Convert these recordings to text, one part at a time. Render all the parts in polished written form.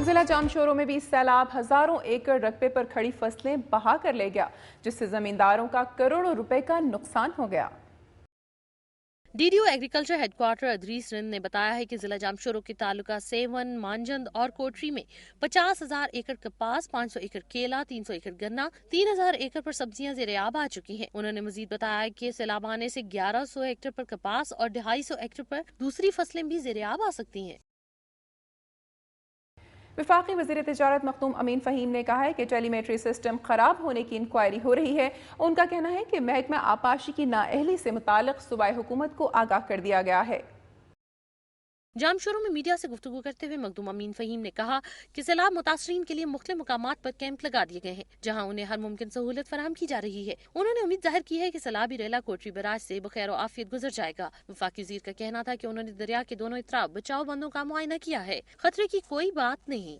ضلع جامشورو میں بھی سیلاب ہزاروں ایکڑ رقبے پر کھڑی فصلیں بہا کر لے گیا، جس سے زمینداروں کا کروڑوں روپے کا نقصان ہو گیا۔ D D O agriculture headquarter Idris Rind نے بتایا ہے کہ ضلع جامشورو کے تعلقہ سیون، مانجند اور کوٹری میں 50,000 ایکڑ کپاس، 500 ایکڑ کیلا، 300 ایکڑ گنا، 3,000 ایکڑ پر سبزیاں زیر آب آ چکی ہیں۔ انہوں نے مزید بتایا کہ سیلاب آنے سے 1100 ایکڑ پر کپاس اور 250 ایکڑ پر دوسری فصلیں بھی زیر آب آ سکتی ہیں۔ وفاقی وزیر تجارت مخدوم امین فہیم نے کہا ہے کہ ٹیلی میٹری سسٹم خراب ہونے کی انکوائری ہو رہی ہے۔ ان کا کہنا ہے کہ محکمہ آبپاشی کی نااہلی سے متعلق صوبائی حکومت کو آگاہ کر دیا گیا ہے۔ جامشورو میں میڈیا سے گفتگو کرتے ہوئے مخدوم امین فہیم نے کہا کہ سیلاب متاثرین کے لیے مختلف مقامات پر کیمپ لگا دیے گئے ہیں، جہاں انہیں ہر ممکن سہولت فراہم کی جا رہی ہے۔ انہوں نے امید ظاہر کی ہے کہ سیلابی ریلا کوٹری براج سے بخیر و عافیت گزر جائے گا۔ وفاقی وزیر کا کہنا تھا کہ انہوں نے دریا کے دونوں اطراف بچاؤ بندوں کا معائنہ کیا ہے، خطرے کی کوئی بات نہیں۔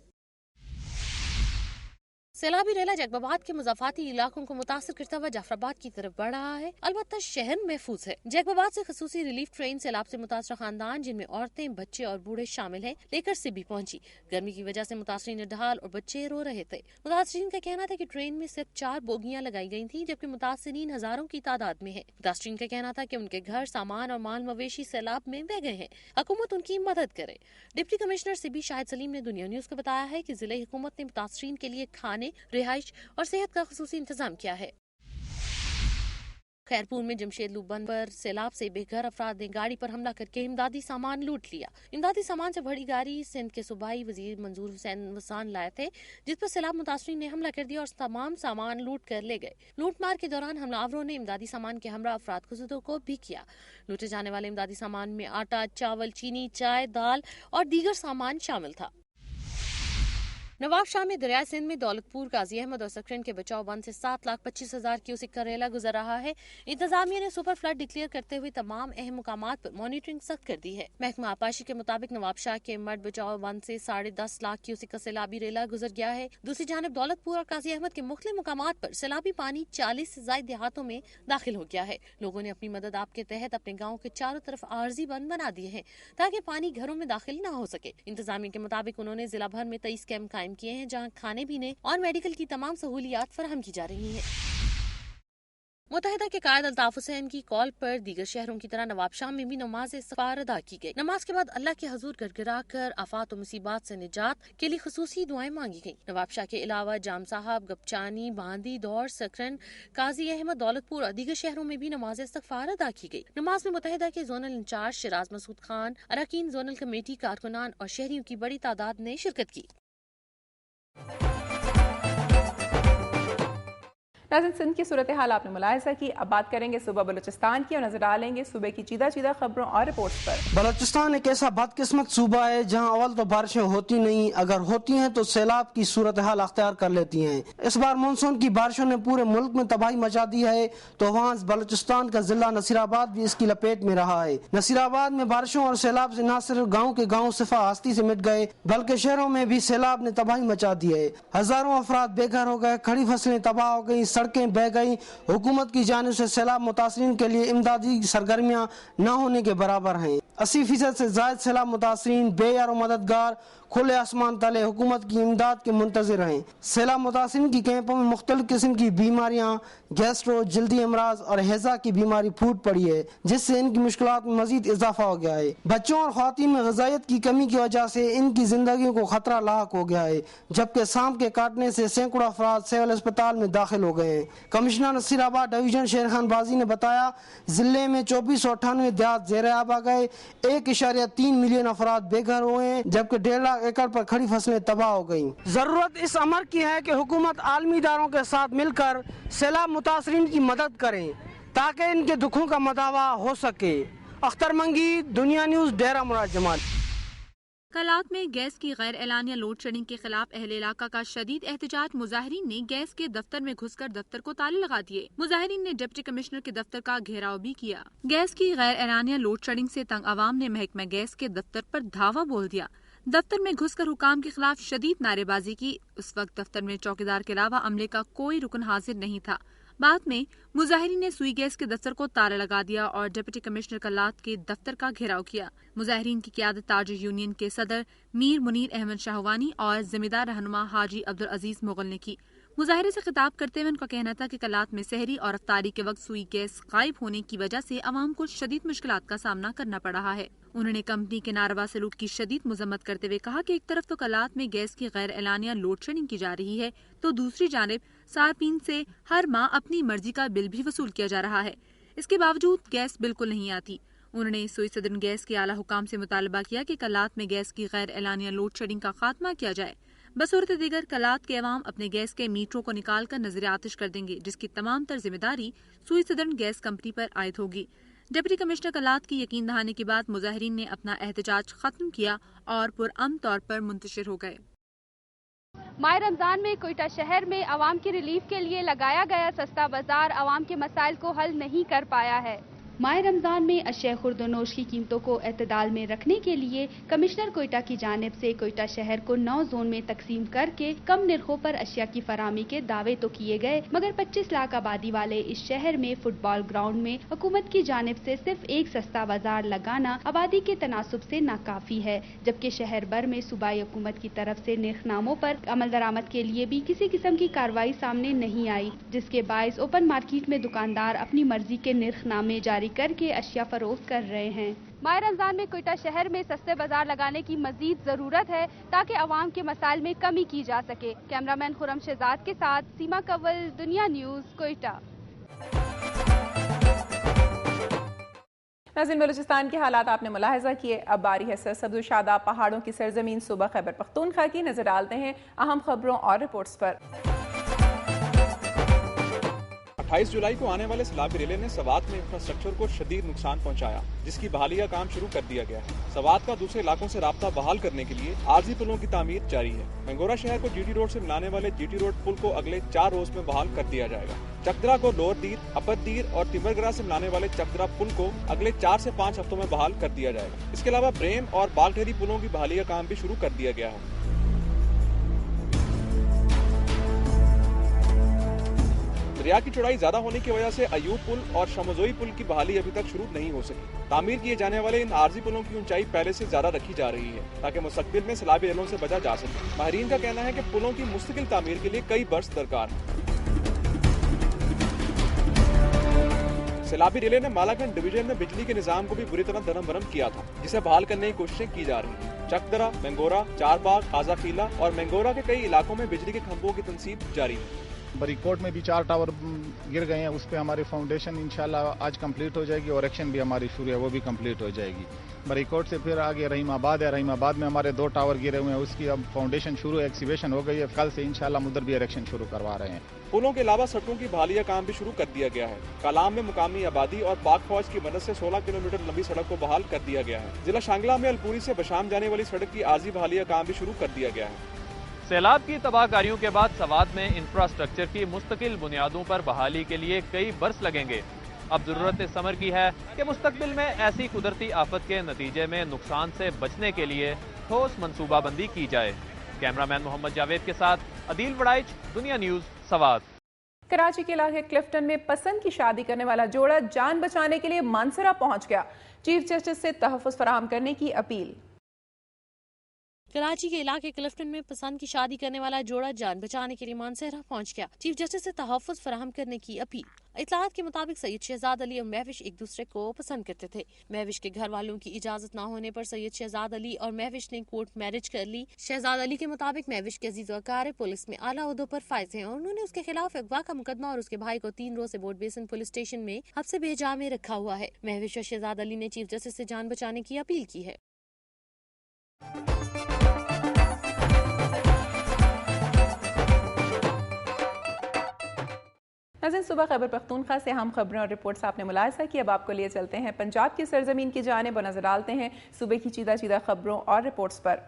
سیلابی ریلا جیکب آباد کے مضافاتی علاقوں کو متاثر کرتا ہوا جعفر آباد کی طرف بڑھ رہا ہے، البتہ شہر محفوظ ہے۔ جیکب آباد سے خصوصی ریلیف ٹرین سیلاب سے متاثرہ خاندان، جن میں عورتیں، بچے اور بوڑھے شامل ہیں، لے کر سبی پہنچی۔ گرمی کی وجہ سے متاثرین نڈھال اور بچے رو رہے تھے۔ متاثرین کا کہنا تھا کہ ٹرین میں صرف 4 بوگیاں لگائی گئی تھیں، جبکہ متاثرین ہزاروں کی تعداد میں ہیں۔ متاثرین کا کہنا تھا کہ ان کے گھر، سامان اور مال مویشی سیلاب میں بہہ گئے ہیں، حکومت ان کی مدد کرے۔ ڈپٹی کمشنر سبی شاہد سلیم نے دنیا نیوز کو بتایا ہے کہ ضلعی حکومت نے متاثرین کے لیے کھانے، رہائش اور صحت کا خصوصی انتظام کیا ہے۔ خیرپور میں جمشید لوپ بند پر سیلاب سے بے گھر افراد نے گاڑی پر حملہ کر کے امدادی سامان لوٹ لیا۔ امدادی سامان سے بڑی گاڑی سندھ کے صوبائی وزیر منظور حسین وسان لائے تھے، جس پر سیلاب متاثرین نے حملہ کر دیا اور تمام سامان لوٹ کر لے گئے۔ لوٹ مار کے دوران حملہ آوروں نے امدادی سامان کے ہمراہ افراد کو زدوں کو بھی کیا۔ لوٹے جانے والے امدادی سامان میں آٹا، چاول، چینی، چائے، دال اور دیگر سامان شامل تھا۔ نواب شاہ میں دریائے سندھ میں دولت پور، قاضی احمد اور سکرن کے بچاؤ بند سے 7,25,000 کیوسک کا ریلا گزر رہا ہے۔ انتظامیہ نے سپر فلڈ ڈکلیئر کرتے ہوئے تمام اہم مقامات پر مانیٹرنگ سخت کر دی ہے۔ محکمہ آبپاشی کے مطابق نواب شاہ کے مڈ بچاؤ بند سے 10.5 لاکھ کیوسک کا سیلابی ریلا گزر گیا ہے۔ دوسری جانب دولت پور اور قاضی احمد کے مختلف مقامات پر سیلابی پانی 40 سے زائد دیہاتوں میں داخل ہو گیا ہے۔ لوگوں نے اپنی مدد آپ کے تحت اپنے گاؤں کے چاروں طرف عارضی بند بنا دیے ہیں تاکہ پانی گھروں میں داخل نہ ہو سکے۔ انتظامیہ کے مطابق انہوں نے ضلع بھر میں 23 کیمپ قائم کیے ہیں، جہاں کھانے پینے اور میڈیکل کی تمام سہولیات فراہم کی جا رہی ہیں۔ متحدہ کے قائد الطاف حسین کی کال پر دیگر شہروں کی طرح نواب شاہ میں بھی نماز استغفار ادا کی گئی۔ نماز کے بعد اللہ کے حضور گڑ گڑا کر آفات و مصیبات سے نجات کے لیے خصوصی دعائیں مانگی گئیں۔ نواب شاہ کے علاوہ جام صاحب، گپچانی، باندی، دور، سکرن، قاضی احمد، دولت پور اور دیگر شہروں میں بھی نماز استغفار ادا کی گئی۔ نماز میں متحدہ کے زونل انچارج شیراز مسعود خان، اراکین زونل کمیٹی، کارکنان اور شہریوں کی بڑی تعداد نے شرکت کی۔ ناظرین، سندھ کی صورتحال آپ نے ملاحظہ کی۔ اب بات کریں گے صوبہ بلوچستان کی اور نظر ڈالیں گے صوبے کی چیدہ چیدہ خبروں اور رپورٹس پر۔ بلوچستان ایک ایسا بدقسمت صوبہ ہے جہاں اول تو بارشیں ہوتی نہیں، اگر ہوتی ہیں تو سیلاب کی صورتحال اختیار کر لیتی ہیں۔ اس بار مانسون کی بارشوں نے پورے ملک میں تباہی مچا دی ہے، تو وہاں بلوچستان کا ضلع نصیر آباد بھی اس کی لپیٹ میں رہا ہے۔ نصیر آباد میں بارشوں اور سیلاب سے نہ صرف گاؤں کے گاؤں صفا ہستی سے مٹ گئے، بلکہ شہروں میں بھی سیلاب نے تباہی مچا دی ہے۔ ہزاروں افراد بے گھر ہو گئے، کھڑی فصلیں تباہ ہو گئیں، سڑکیں بہہ گئیں۔ حکومت کی جانب سے سیلاب متاثرین کے لیے امدادی سرگرمیاں نہ ہونے کے برابر ہیں۔ 80% سے زائد سیلاب متاثرین بے یار و مددگار کھلے آسمان تلے حکومت کی امداد کے منتظر ہیں۔ سیلاب متاثرین کی کیمپوں میں مختلف قسم کی بیماریاں، گیسٹرو، جلدی امراض اور ہیضہ کی بیماری پھوٹ پڑی ہے، جس سے ان کی مشکلات میں مزید اضافہ ہو گیا ہے۔ بچوں اور خواتین میں غذائیت کی کمی کی وجہ سے ان کی زندگیوں کو خطرہ لاحق ہو گیا ہے، جبکہ سانپ کے کاٹنے سے سینکڑوں افراد سول اسپتال میں داخل ہو گئے ہیں۔ کمشنر نصیر آباد ڈویژن شیر خان بازی نے بتایا، ضلع میں 2498 دیہات زیر آب آ گئے، 1.3 ملین افراد بے گھر ہوئے ہیں، جبکہ 1.5 لاکھ ایکڑ پر کھڑی فصلیں تباہ ہو گئیں۔ ضرورت اس امر کی ہے کہ حکومت عالمی اداروں کے ساتھ مل کر سیلاب متاثرین کی مدد کریں تاکہ ان کے دکھوں کا مداوع ہو سکے۔ اختر منگی، دنیا نیوز، ڈیرہ مراد جمال۔ کلات میں گیس کی غیر اعلانیہ لوڈ شیڈنگ کے خلاف اہل علاقہ کا شدید احتجاج، مظاہرین نے گیس کے دفتر میں گھس کر دفتر کو تالے لگا دیے۔ مظاہرین نے ڈپٹی کمشنر کے دفتر کا گھیراؤ بھی کیا۔ گیس کی غیر اعلانیہ لوڈ شیڈنگ سے تنگ عوام نے محکمہ گیس کے دفتر پر دھاوا بول دیا۔ دفتر میں گھس کر حکام کے خلاف شدید نعرے بازی کی۔ اس وقت دفتر میں چوکیدار کے علاوہ عملے کا کوئی رکن حاضر نہیں تھا۔ बाद में मुजाहिरीन ने सुई गैस के दफ्तर को ताला लगा दिया और डिप्टी कमिश्नर कलात के दफ्तर का घेराव किया। मुजाहिरीन की क़यादत ताजर यूनियन के सदर मीर मुनीर अहमद शाहवानी और जिम्मेदार रहनुमा हाजी अब्दुल अजीज मुगल ने की। मुजाहिरे से खिताब करते हुए उनका कहना था कि कलात में सहरी और अफ्तारी के वक्त सुई गैस गायब होने की वजह से अवाम को शदीद मुश्किलात का सामना करना पड़ रहा है। उन्होंने कंपनी के नारवा सलूक की शदीद मजम्मत करते हुए कहा कि एक तरफ तो कलात में गैस की गैर एलानिया लोड शेडिंग की जा रही है, तो दूसरी जानिब सार्फिन से हर माह अपनी मर्जी का बिल भी वसूल किया जा रहा है। इसके बावजूद गैस बिल्कुल नहीं आती। उन्होंने सुई सदन गैस के आला हुकाम से मुतालबा किया कि कलात में गैस की गैर एलानिया लोड शेडिंग का खात्मा किया जाए। बसूरत दीगर कलात के अवाम अपने गैस के मीटरों को निकाल कर नजर आतिश कर देंगे, जिसकी तमाम तर जिम्मेदारी सुई सदन गैस कंपनी पर आयद होगी। डिप्टी कमिश्नर कलात की यकीन दहाने के बाद मुजाहिरीन ने अपना एहतजाज खत्म किया और पुरअमन तौर पर मुंतशिर हो गए। माह रमजान में कोयटा शहर में आवाम की रिलीफ के लिए लगाया गया सस्ता बाजार आवाम के मसाइल को हल नहीं कर पाया है। माह रमजान में अशिया खुर्दनोश की कीमतों को एतदाल में रखने के लिए कमिश्नर कोयटा की जानिब से कोयटा शहर को 9 जोन में तकसीम करके कम निर्खों पर अशिया की फरामी के दावे तो किए गए, मगर 25 लाख आबादी वाले इस शहर में फुटबॉल ग्राउंड में हुकूमत की जानिब से सिर्फ एक सस्ता बाजार लगाना आबादी के तनासुब से नाकाफी है, जबकि शहर भर में सूबाई हुकूमत की तरफ से निर्खनामों पर अमल दरामद के लिए भी किसी किस्म की कार्रवाई सामने नहीं आई, जिसके बायस ओपन मार्केट में दुकानदार अपनी मर्जी के निर्खनामे जारी करके अशिया फरोख्त कर रहे हैं। माह रमजान में कोयटा शहर में सस्ते बाजार लगाने की मजीद जरूरत है ताकि अवाम के मसाइल में कमी की जा सके। कैमरामैन खुरम शहजाद के साथ सीमा कंवल, दुनिया न्यूज, कोयटा। नाज़रीन, बलूचिस्तान के हालात आपने मुलाहिजा किए। अब बारी है सरसब्ज़ शादाब पहाड़ों की सरजमीन सूबा खैबर पख्तूनख्वा की। नजर डालते हैं अहम खबरों और रिपोर्ट्स पर। 28 जुलाई को आने वाले सैलाबी रेले ने सवात में इंफ्रास्ट्रक्चर को शदीद नुकसान पहुंचाया, जिसकी बहाली का काम शुरू कर दिया गया है। सवात का दूसरे इलाकों से राब्ता बहाल करने के लिए आरजी पुलों की तामीर जारी है। मंगोरा शहर को जीटी रोड से मिलाने वाले जीटी रोड पुल को अगले 4 रोज में बहाल कर दिया जाएगा। चकदरा को लोअर दीर, अपर दीर और तिमरगरा से मिलाने वाले चकदरा पुल को अगले 4 से 5 हफ्तों में बहाल कर दिया जाएगा। इसके अलावा ब्रेम और बागठेरी पुलों की बहाली का काम भी शुरू कर दिया गया है। दरिया की चौड़ाई ज्यादा होने की वजह से अयूब पुल और शमजोई पुल की बहाली अभी तक शुरू नहीं हो सकी। तामीर किए जाने वाले इन आरजी पुलों की ऊंचाई पहले से ज्यादा रखी जा रही है ताकि मुस्तकबिल में सैलाबी रेलों से बचा जा सके। माहिरीन का कहना है कि पुलों की मुस्तकिल तामीर के लिए कई बरस दरकार है। सैलाबी रेले ने मालागंज डिवीजन में बिजली के निजाम को भी बुरी तरह धरम भरम किया था, जिसे बहाल करने की कोशिशें की जा रही हैं। चकदरा, मंगोरा, चारबाग, खाजाखीला और मंगोरा के कई इलाकों में बिजली के खंभों की तनसीब जारी है। बरीकोट में भी 4 टावर गिर गए हैं, उस पे हमारी फाउंडेशन इंशाल्लाह आज कंप्लीट हो जाएगी और एक्शन भी हमारी शुरू है, वो भी कंप्लीट हो जाएगी। बरीकोट से फिर आगे रहीमाबाद है, रहीमाबाद में हमारे 2 टावर गिरे हुए हैं, उसकी अब फाउंडेशन शुरू, एक्सीवेशन हो गई है। कल से इंशाल्लाह उधर भी इरेक्शन शुरू करवा रहे हैं। पुलों के अलावा सड़कों की बहाली का काम भी शुरू कर दिया गया है। कालाम में मुकामी आबादी और पाक फौज की मदद से 16 किलोमीटर लंबी सड़क को बहाल कर दिया गया है। जिला शांगला में अलपुरी से बशाम जाने वाली सड़क की आर्जी बहाली का काम भी शुरू कर दिया गया है। सैलाब की तबाहकारियों के बाद सवात में इंफ्रास्ट्रक्चर की मुस्तकिल बुनियादों पर बहाली के लिए कई बरस लगेंगे। अब जरूरत इस समर की है कि मुस्तकबिल में ऐसी कुदरती आफत के नतीजे में नुकसान से बचने के लिए ठोस मनसूबाबंदी की जाए। कैमरामैन मोहम्मद जावेद के साथ अदील वड़ाइच, दुनिया न्यूज, सवात। कराची के इलाके क्लिफ्टन में पसंद की शादी करने वाला जोड़ा जान बचाने के लिए मानसरा पहुंच गया। चीफ जस्टिस से तहफ़्फ़ुज़ फराहम करने की अपील। कराची के इलाके क्लिफ्टन में पसंद की शादी करने वाला जोड़ा जान बचाने के लिए मानसरा पहुंच गया। चीफ जस्टिस से तहफ़्फ़ुज़ फराहम करने की अपील। इत्तलात के मुताबिक सैयद शहजाद अली और महविश एक दूसरे को पसंद करते थे। महविश के घर वालों की इजाजत न होने पर सैयद शहजाद अली और महविश ने कोर्ट मैरिज कर ली। शहजाद अली के मुताबिक महविश के अजीज वकार पुलिस में आला ओहदों पर फायज हैं और उन्होंने उसके खिलाफ अगवा का मुकदमा और उसके भाई को 3 रोज से बोर्ड बेसन पुलिस स्टेशन में हब्से बेजा में रखा हुआ है। महविश और शहजाद अली ने चीफ जस्टिस से जान बचाने की अपील की है। नाज़रीन, सुबह खैबर पख्तूनख्वा से हम खबरें और रिपोर्ट्स आपने मुलाहिजा की। अब आपको लिए चलते हैं पंजाब की सरजमीन की जानिब और नजर डालते हैं सुबह की चीदा चीदा खबरों और रिपोर्ट्स पर।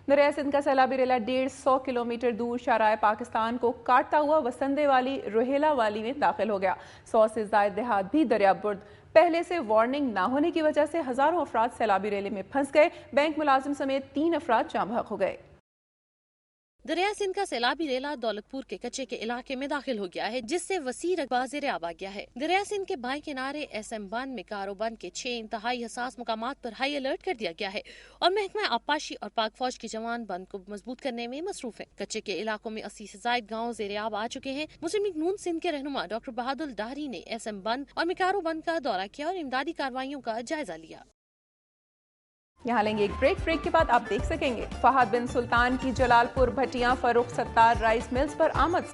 दरिया सिंध का सैलाबी रेला 150 किलोमीटर दूर शराय पाकिस्तान को काटता हुआ वसंदे वाली रोहेला वाली में दाखिल हो गया। 100 से ज़ायद देहात भी दरिया बुर्द। पहले से वार्निंग ना होने की वजह से हजारों अफराद सैलाबी रेले में फंस गए। बैंक मुलाजिम समेत 3 अफराद जाँ बहक हो गए। दरिया सिंध का सैलाबी रेला दौलतपुर के कच्चे के इलाके में दाखिल हो गया है, जिससे वसी रकबा ज़ेर-ए-आब आ गया है। दरिया सिंध के बाएं किनारे SM बंद में कारो बंद के 6 इंतहाई हसास मुकामात पर हाई अलर्ट कर दिया गया है और महकमा आबपाशी और पाक फौज के जवान बंद को मजबूत करने में मसरूफ है। कच्चे के इलाकों में 80 से ज्यादा गाँव ज़ेर-ए-आब आ चुके हैं। मुस्लिम लीग नून सिंध के रहनुमा डॉक्टर बहादुर डाहरी ने SM बंद और मिकारो बंद का दौरा किया और इमदादी कार्रवाइयों का जायजा लिया। यहाँ लेंगे एक ब्रेक के बाद आप देख सकेंगे फहद बिन सुल्तान की जलालपुर भटियां फरोख्त सत्तार राइस मिल्स पर आमद।